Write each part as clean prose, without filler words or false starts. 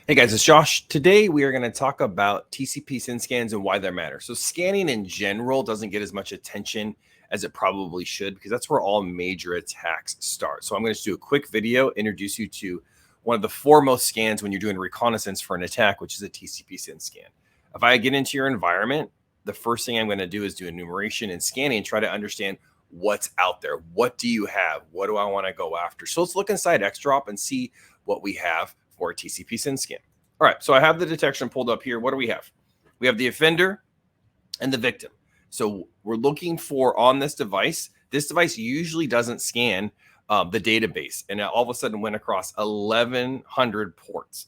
Hey guys, it's Josh. Today we are going to talk about TCP SYN scans and why they matter. So scanning in general doesn't get as much attention as it probably should because that's where all major attacks start. So I'm going to do a quick video, introduce you to one of the foremost scans when you're doing reconnaissance for an attack, which is a TCP SYN scan. If I get into your environment, the first thing I'm going to do is do enumeration and scanning and try to understand what's out there. What do you have? What do I want to go after? So let's look inside ExtraHop and see what we have for a TCP SYN scan. All right, so I have the detection pulled up here. What do we have? We have the offender and the victim. So we're looking for on this device usually doesn't scan the database, and it all of a sudden went across 1,100 ports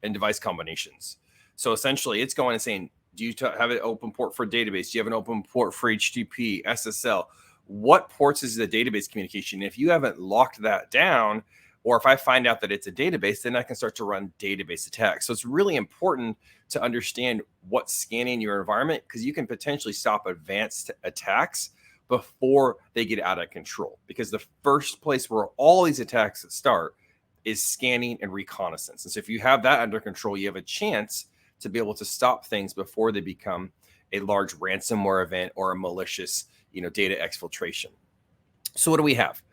and device combinations. So essentially it's going and saying, do you have an open port for database? Do you have an open port for HTTP, SSL? What ports is the database communication? If you haven't locked that down, or if I find out that it's a database, then I can start to run database attacks. So it's really important to understand what's scanning your environment because you can potentially stop advanced attacks before they get out of control. Because the first place where all these attacks start is scanning and reconnaissance. And so if you have that under control, you have a chance to be able to stop things before they become a large ransomware event or a malicious, data exfiltration. So what do we have?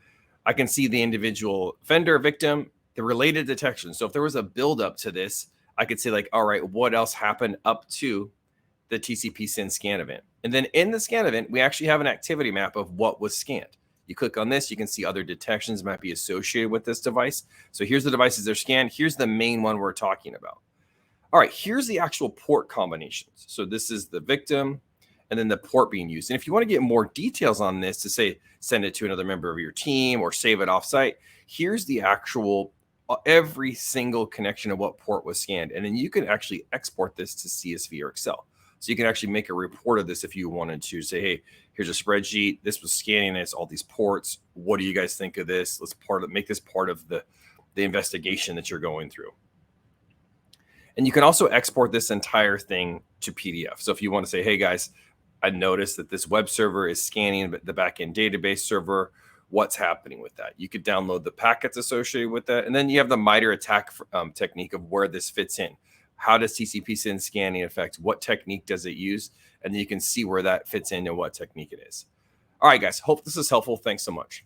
I can see the individual offender, victim, the related detection. So if there was a buildup to this, I could say like, all right, what else happened up to the TCP SYN scan event? And then in the scan event, we actually have an activity map of what was scanned. You click on this, you can see other detections might be associated with this device. So here's the devices that are scanned. Here's the main one we're talking about. All right, here's the actual port combinations. So this is the victim and then the port being used. And if you want to get more details on this to say, send it to another member of your team or save it offsite, here's the actual, every single connection of what port was scanned. And then you can actually export this to CSV or Excel. So you can actually make a report of this if you wanted to say, hey, here's a spreadsheet. This was scanning this, all these ports. What do you guys think of this? Let's make this part of the investigation that you're going through. And you can also export this entire thing to PDF. So if you want to say, hey guys, I noticed that this web server is scanning the backend database server. What's happening with that? You could download the packets associated with that. And then you have the MITRE attack technique of where this fits in. How does TCP SYN scanning affect? What technique does it use? And then you can see where that fits in and what technique it is. All right, guys, hope this is helpful. Thanks so much.